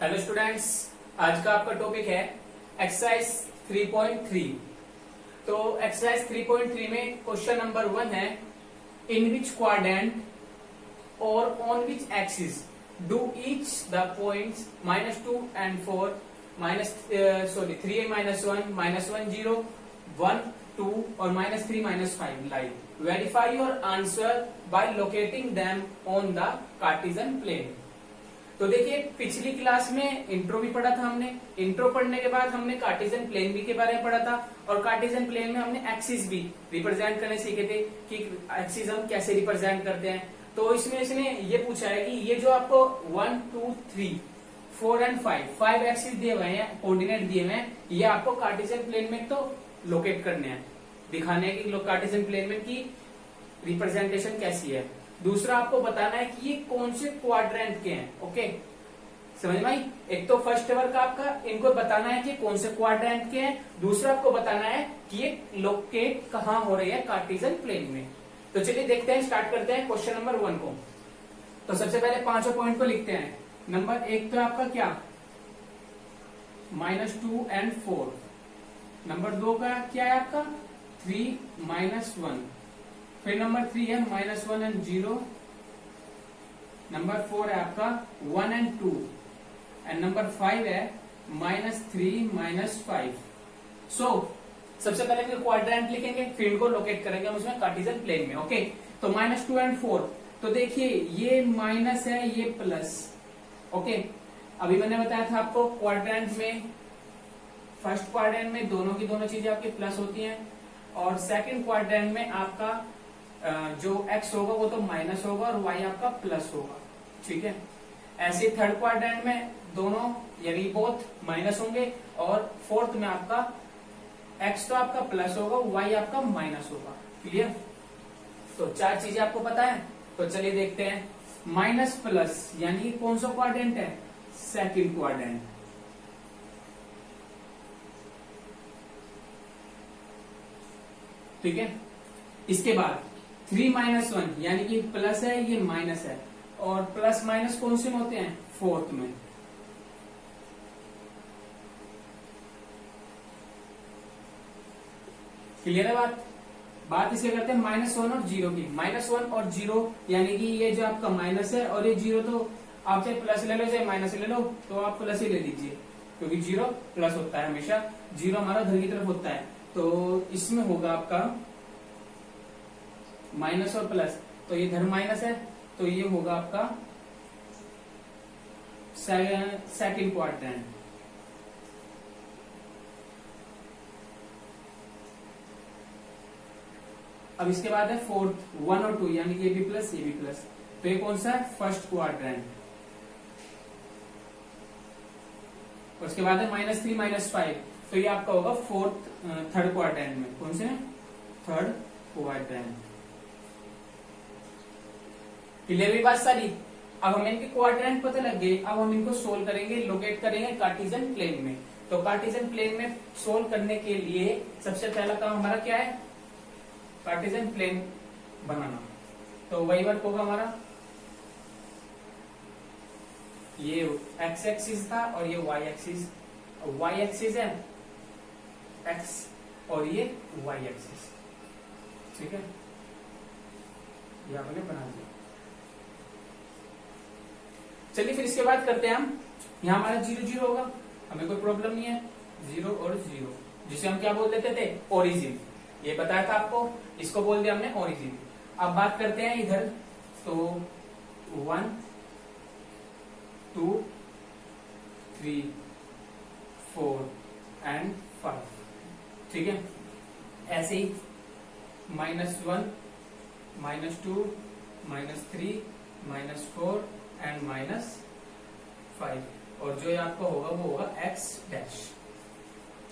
Hello students, आज का आपका टॉपिक है एक्सरसाइज 3.3। तो एक्सरसाइज 3.3 में क्वेश्चन नंबर 1 है, इन विच क्वाड्रेंट और on which axis do each the points -2 and 4 3 -1 -1 0 1 2 और -3 -5 lie। Verify your answer by locating them on the Cartesian plane. तो देखिए, पिछली क्लास में इंट्रो भी पढ़ा था हमने। इंट्रो पढ़ने के बाद हमने कार्टेशियन प्लेन भी के बारे में पढ़ा था, और कार्टेशियन प्लेन में हमने एक्सिस भी रिप्रेजेंट करने सीखे थे कि एक्सिस हम कैसे रिप्रेजेंट करते हैं। तो इसमें इसने ये पूछा है कि ये जो आपको 1 2 3 4 एंड 5 एक्सिस दिए हुए हैं, कोऑर्डिनेट दिए हुए हैं, ये आपको कार्टेशियन प्लेन में तो लोकेट करने हैं, दिखाने हैं कि कार्टेशियन प्लेन में की रिप्रेजेंटेशन कैसी है। दूसरा आपको बताना है कि ये कौन से क्वाड्रेंट के हैं। ओके, समझ में आई? एक तो फर्स्ट वर्क आपका इनको बताना है कि कौन से क्वाड्रेंट के हैं, दूसरा आपको बताना है कि ये लोकेट कहां हो रही है कार्टेशियन प्लेन में। तो चलिए देखते हैं, स्टार्ट करते हैं क्वेश्चन नंबर 1 को। तो सबसे पहले पांचों पॉइंट को लिखते हैं। नंबर 1 तो आपका क्या, -2 and 4। नंबर 2 का क्या है आपका 3 -1। फिर नंबर 3 है -1 and 0। नंबर 4 है आपका 1 and 2 एंड नंबर 5 है -3 -5। सबसे पहले फिर क्वाड्रेंट लिखेंगे, फिर इनको लोकेट करेंगे हम उसमें कार्टेशियन प्लेन में। ओके, तो -2 and 4, तो देखिए ये माइनस है, ये प्लस। ओके, अभी मैंने बताया था आपको क्वाड्रेंट में, फर्स्ट क्वाड्रेंट में दोनों की दोनों चीजें आपकी प्लस होती हैं, और सेकंड क्वाड्रेंट में आपका जो x होगा वो तो माइनस होगा और y आपका प्लस होगा। ठीक है, ऐसे थर्ड क्वाड्रेंट में दोनों यानी बोथ माइनस होंगे, और फोर्थ में आपका x तो आपका प्लस होगा, y आपका माइनस होगा। क्लियर? तो चार चीजें आपको पता है। तो चलिए देखते हैं, माइनस प्लस यानी कौन सा क्वाड्रेंट है, सेकंड क्वाड्रेंट। ठीक है, इसके बाद 3 -1 यानी कि प्लस है, ये माइनस है, और प्लस माइनस कौन से में होते हैं, फोर्थ में। क्लियर है बात इसके करते हैं -1 और 0 की। -1 और 0 यानी कि ये जो आपका माइनस है और ये 0, तो आप चाहे प्लस ले लो चाहे माइनस ले लो, तो आप प्लस ही ले लीजिए, क्योंकि 0 प्लस होता है हमेशा, 0 हमारा धन की तरफ होता है। तो इसमें होगा आपका माइनस और प्लस, तो ये धन माइनस है, तो ये होगा आपका सेकंड क्वाड्रेंट। अब इसके बाद है फोर्थ 1 और 2 यानी कि ये भी प्लस ये भी प्लस, तो ये कौन सा है, फर्स्ट क्वाड्रेंट। उसके बाद है -3 -5, तो ये आपका होगा थर्ड क्वाड्रेंट में। कौन से, थर्ड क्वाड्रेंट। क्लियर भी बात सारी? अब हमें इनके क्वाड्रेंट पता लग गए, अब हम इनको सोल्व करेंगे, लोकेट करेंगे कार्टेशियन प्लेन में। तो कार्टेशियन प्लेन में सोल्व करने के लिए सबसे पहला काम हमारा क्या है, कार्टेशियन प्लेन बनाना। तो वही वर्क होगा हमारा, ये x एक्सिस था और ये y एक्सिस। y एक्सिस है x और ये y एक्सिस। ठीक है, ये आपने बना दिया। चलिए फिर इसके बाद करते हैं हम, यहां हमारा 0 0 होगा, हमें कोई प्रॉब्लम नहीं है, 0 और 0, जिसे हम क्या बोल देते थे, ओरिजिन। ये बताया था आपको, इसको बोल दिया हमने ओरिजिन। अब बात करते हैं इधर, तो 1 2 3 4 एंड 5। ठीक है, ऐसे ही -1 -2 -3 -4 एंड -5, और जो आपका होगा वो होगा x डैश।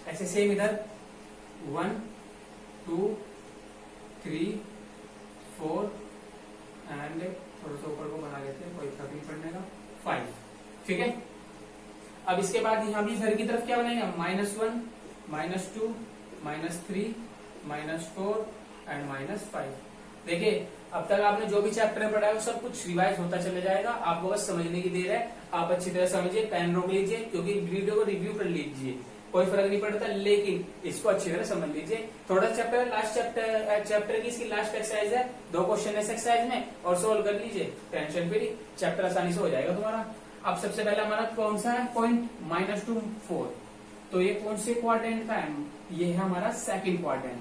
ऐसे सेम इधर 1 2 3 4 एंड थोड़ा सा ऊपर को बना लेते हैं, कोई फर्क नहीं पड़ने का, 5। ठीक है, अब इसके बाद यहां भी इधर की तरफ क्या बनेगा, -1 -2 -3 -4 एंड -5। देखिए अब तक आपने जो भी चैप्टर पढ़ा है वो सब कुछ रिवाइज होता चला जाएगा, आपको बस समझने की देर है। आप अच्छी तरह समझिए, पेन रोक लीजिए, क्योंकि वीडियो को रिव्यू कर लीजिए, कोई फर्क नहीं पड़ता, लेकिन इसको अच्छी तरह समझ लीजिए। थोड़ा चैप्टर, लास्ट चैप्टर की इसकी लास्ट एक्सरसाइज है, 2 क्वेश्चन है एक्सरसाइज में, और सोल्व कर लीजिए, टेंशन फ्री, चैप्टर आसानी से हो जाएगा तुम्हारा। अब सबसे पहला हमारा कौन सा है पॉइंट, -2 4, तो ये कौन से क्वाड्रेंट का है, ये है हमारा सेकंड क्वाड्रेंट,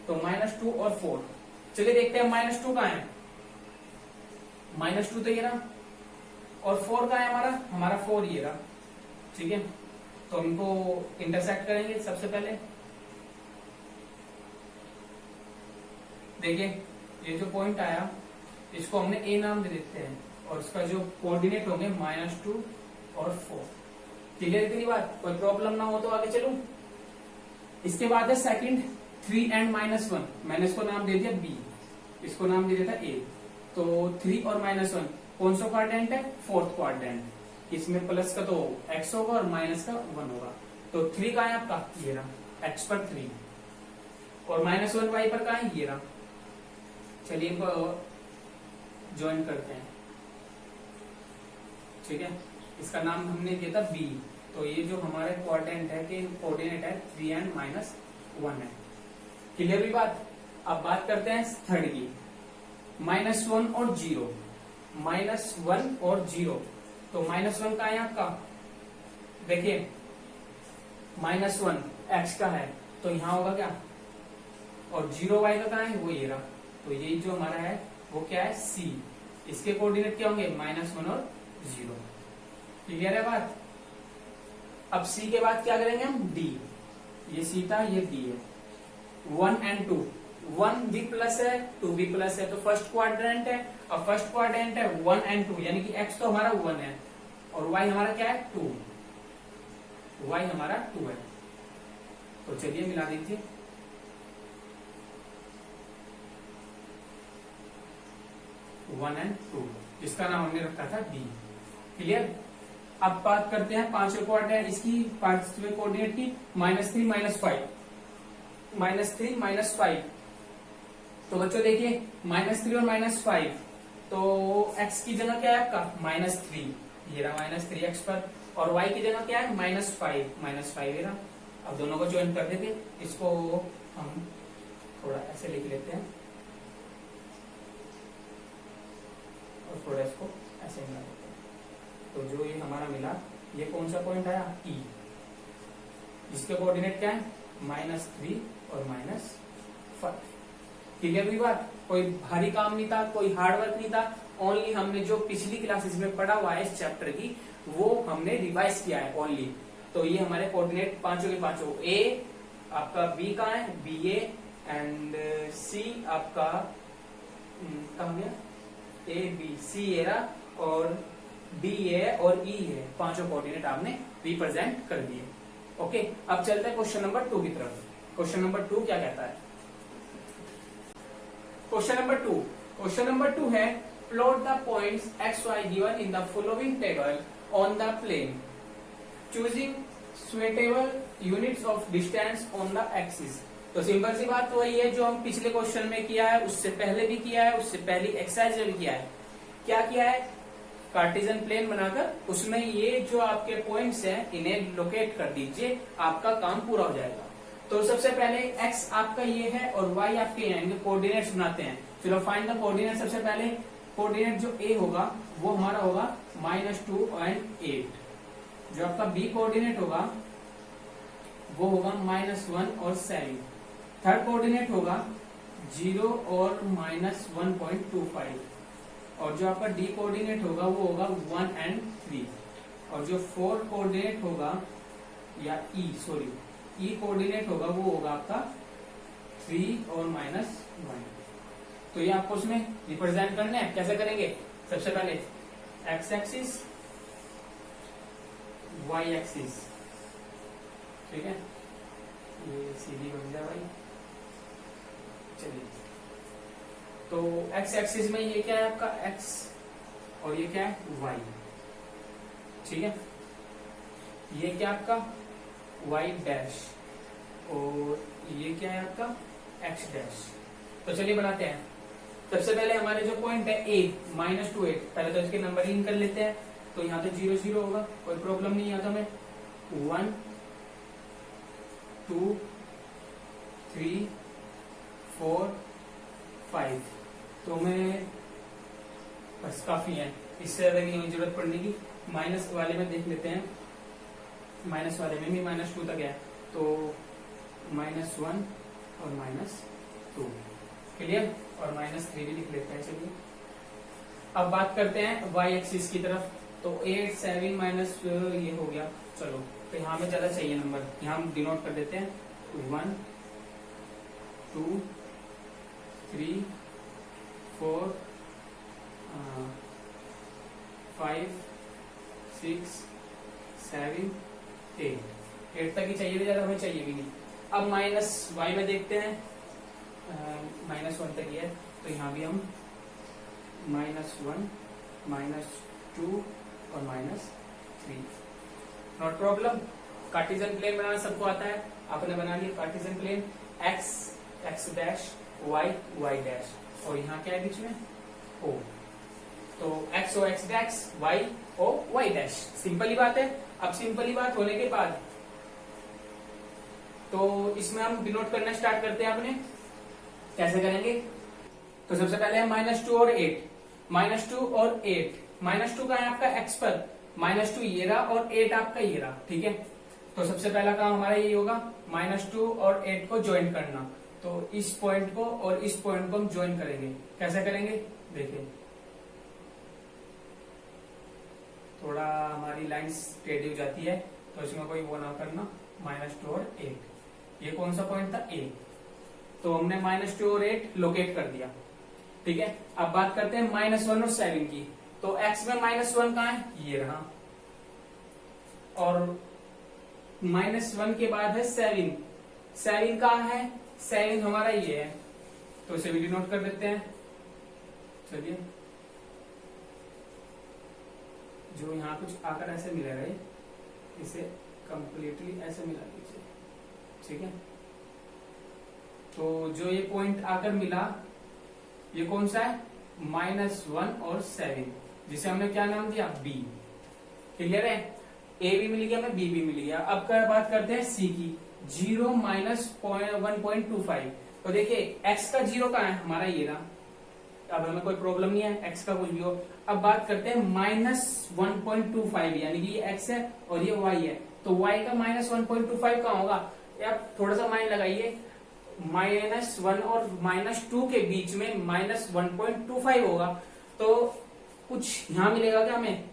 तो -2 और 4। चलिए देखते हैं -2 का है, -2 तो ये रहा, और 4 का है हमारा 4 ये रहा, ठीक है। तो इनको इंटरसेक्ट करेंगे सबसे पहले। देखिए ये जो पॉइंट आया इसको हमने ए नाम दे देते हैं, और इसका जो कोऑर्डिनेट होंगे -2 और 4। क्लियर इतनी बात, कोई प्रॉब्लम ना हो तो आगे चलूं। इसके बाद है सेकंड 3 एंड -1, मैंने इसको नाम दे दिया बी, इसको नाम दे दिया था ए। तो 3 और -1 कौन सा क्वाड्रेंट है, फोर्थ क्वाड्रेंट, इसमें प्लस का तो x होगा और माइनस का 1 होगा। तो 3 का है आपका ये रहा, x पर 3, और -1 y पर का है ये रहा। चलिए इनको ज्वाइन करते हैं, ठीक है। इसका नाम हमने दिया था b, तो ये जो हमारे क्वाड्रेंट है कि कोऑर्डिनेट है 3 एंड -1 है। क्लियर भी बात। अब बात करते हैं थर्ड की, -1 और 0, -1 और 0, तो -1 का है आपका, देखिए -1 x का है, तो यहां होगा क्या, और 0 y का कहा है, वो ये रहा। तो ये जो हमारा है वो क्या है c, इसके कोऑर्डिनेट क्या होंगे, -1 और 0। क्लियर है बात। अब c के बाद क्या करेंगे हम, d, ये c था, ये d है, 1 एंड 2, 1 भी प्लस है 2 भी प्लस है, तो फर्स्ट क्वाड्रेंट है, और फर्स्ट क्वाड्रेंट है 1 एंड 2, यानी कि x तो हमारा 1 है और y हमारा क्या है 2, y हमारा 2 है। तो चलिए मिला दीजिए, वन एंड 2, जिसका नाम हमने रखा था d। क्लियर। अब बात करते हैं पांचवें क्वाड्रेंट, इसकी पांचवें कोऑर्डिनेट की, -3 -5, -3 -5। तो बच्चों देखिए -3 और -5, तो x की जगह क्या है आपका -3, ये रहा -3 x पर, और y की जगह क्या है -5 ये रहा। अब दोनों को ज्वाइन कर देते, इसको हम थोड़ा ऐसे लिख लेते हैं और थोड़ा इसको ऐसे मिला देते हैं। तो जो ये हमारा मिला, ये कौन सा पॉइंट आया, E, जिसके कोऑर्डिनेट क्या है -3 और -5। क्लियर हुई बात। कोई भारी काम नहीं था, कोई हार्ड वर्क नहीं था, ओनली हमने जो पिछली क्लासेस में पढ़ा हुआ है इस चैप्टर की वो हमने रिवाइज किया है ओनली। तो ये हमारे कोऑर्डिनेट पांचों के पांचों, ए आपका बी का है, बी ए, एंड सी आपका कहा गया, ए बी सी ए रहा, और डी ए और ई है, पांचों कोऑर्डिनेट आपने रिप्रेजेंट कर दिए। ओके, अब चलते हैं क्वेश्चन नंबर 2 की तरफ। क्वेश्चन नंबर 2 क्या कहता है, क्वेश्चन नंबर 2 है, plot the points x y given in the following table on the plane, choosing suitable units of distance on the axis. तो सिंपल सी बात वही है जो हम पिछले क्वेश्चन में किया है, उससे पहले भी किया है, उससे पहले एक्सरसाइज में भी किया है। क्या किया है, कार्टेशियन प्लेन बनाकर उसमें ये जो आपके पॉइंट्स हैं इन्हें लोकेट कर दीजिए, आपका काम पूरा हो जाएगा। तो सबसे पहले x आपका ये है और y आपके हैं, इनके कोऑर्डिनेट्स बनाते हैं। चलो फाइंड द कोऑर्डिनेट। सबसे पहले कोऑर्डिनेट जो a होगा वो हमारा होगा -2 और 8। जो आपका b कोऑर्डिनेट होगा वो होगा -1 और 7। थर्ड कोऑर्डिनेट होगा 0 और -1.25, और जो आपका d कोऑर्डिनेट होगा वो होगा 1 एंड 3, और जो फोर्थ कोऑर्डिनेट होगा या ई कोऑर्डिनेट होगा वो होगा आपका 3 और -1। तो ये आपको उसमें रिप्रेजेंट करना है। कैसे करेंगे, सबसे पहले x एक्सिस, y एक्सिस, ठीक है, ये सीधी बन जाए भाई। चलिए, तो x एक्सिस में ये क्या है आपका x, और ये क्या है y, ठीक है। ये क्या आपका y डैश, और ये क्या है आपका x डैश। तो चलिए बनाते हैं। सबसे पहले हमारे जो पॉइंट है ए -2 8, पहले तो इसके नंबरिंग कर लेते हैं। तो यहाँ तो 0 0 होगा, कोई प्रॉब्लम नहीं है। तो हमें 1 2 3 4 5, तो हमें बस काफी है, इससे ज्यादा की हमें जरूरत पड़ने की। माइनस वाले में देख लेते हैं, माइनस वाले में भी -2 तक है, तो -1 और -2 क्लियर, और -3 भी लिख लेते हैं। चलिए अब बात करते हैं y एक्सिस की तरफ। तो 8 7 माइनस ये हो गया। चलो तो यहाँ में ज्यादा चाहिए नंबर, यहाँ हम डिनोट कर देते हैं 1 2 3 4 5 6 7 8 तक ही चाहिए, ज्यादा हमें चाहिए भी नहीं। अब माइनस y में देखते हैं, -1 तक ही है, तो यहाँ भी हम -1 -2 और -3, नॉट प्रॉब्लम। कार्टेशियन प्लेन बनाना सबको आता है, आपने बना लिया Cartesian plane, x x dash y y dash, और यहाँ क्या है बीच में o, तो x o x dash y o y dash. Simple ही बात है। अब सिंपल ही बात होने के बाद तो इसमें हम डिनोट करना स्टार्ट करते हैं अपने। कैसे करेंगे? तो सबसे पहले हम -2 और 8, -2 और 8, -2 का है आपका x पर, -2 ये रहा और 8 आपका ये रहा, ठीक है। तो सबसे पहला काम हमारा ये होगा -2 और 8 को ज्वाइन करना। तो इस पॉइंट को और इस पॉइंट को हम ज्वाइन करेंगे। कैसे करेंगे देखिए, थोड़ा हमारी लाइन टेढ़ी हो जाती है, तो इसमें कोई वो ना करना। -2 और 8, ये कौन सा पॉइंट था? A। तो हमने -2 और 8 लोकेट कर दिया, ठीक है। अब बात करते हैं -1 और 7 की। तो x में -1 कहाँ है? ये रहा, और -1 के बाद है 7, 7 कहाँ है? 7 हमारा ये है, तो इसे भी डिनोट कर देते हैं। चलिए, जो यहाँ कुछ आकर ऐसे मिला रहे, इसे कंप्लीटली ऐसे मिला दीजिए, ठीक है। तो जो ये पॉइंट आकर मिला, ये कौन सा है? -1 और 7, जिसे हमने क्या नाम दिया? B। क्लियर है? A भी मिल गया, हमें B भी मिल गया। अब क्या बात करते हैं C की। 0 -1.25। तो देखिए x का 0 कहाँ है? हमारा ये रहा। अब हमें कोई प्रॉब्लम नहीं है, x का कुछ भी हो। अब बात करते हैं -1.25, यानी कि ये x है और ये y है, तो y का -1.25 कहाँ होगा? यार थोड़ा सा माइंड लगाइए, -1 और -2 के बीच में -1.25 होगा, तो कुछ यहाँ मिलेगा क्या हमें?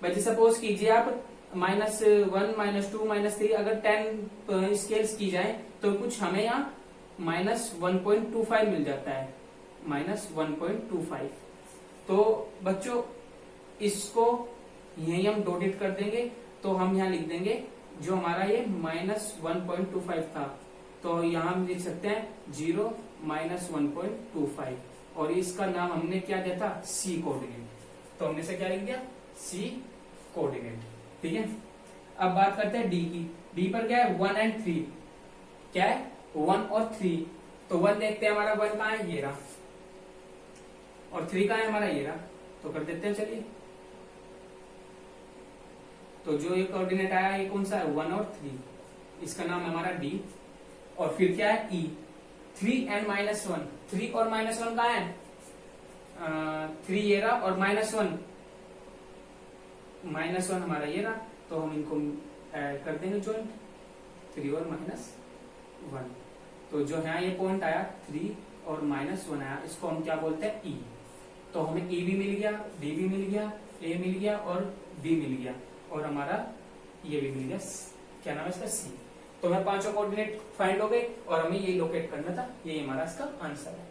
भाई सपोज कीजिए आप -1 -2 -3 अगर 10 स्केल्स की जाए, तो कुछ हमें यहाँ -1.25 मिल जाता है, -1.25। तो बच्चों इसको यही हम डॉटेड कर देंगे, तो हम यहाँ लिख देंगे जो हमारा ये -1.25 था, तो यहाँ हम लिख सकते हैं 0 -1.25, और इसका नाम हमने क्या दिया था? C coordinate. तो हमने से क्या लिख दिया? C कोऑर्डिनेट, ठीक है। अब बात करते हैं D की। D पर क्या है? 1 और 3, क्या है? 1 और 3। तो 1 देखते हैं, हमारा 1 कहाँ है? ये रहा, और 3 कहाँ है? हमारा ये रहा। तो कर देते हैं, चलिए। तो जो ये कोऑर्डिनेट आया, ये कौन सा है? 1 और 3, इसका नाम है हमारा D। और फिर क्या है? E। 3 और -1, 3 और -1 कहाँ है? 3 ये रहा, और -1 हमारा ये रहा, तो हम इनको ऐड कर देंगे ज्वाइंट, 3 और -1। तो जो है ये पॉइंट आया 3 और -1 आया, इसको हम क्या बोलते हैं? E। तो हमें E भी मिल गया, D भी मिल गया, A मिल गया और B मिल गया, और हमारा ये भी मिल गया, क्या नाम है इसका? C। तो हमें 5 कोऑर्डिनेट फाइंड हो गए, और हमें ये लोकेट करना था, ये हमारा इसका आंसर है।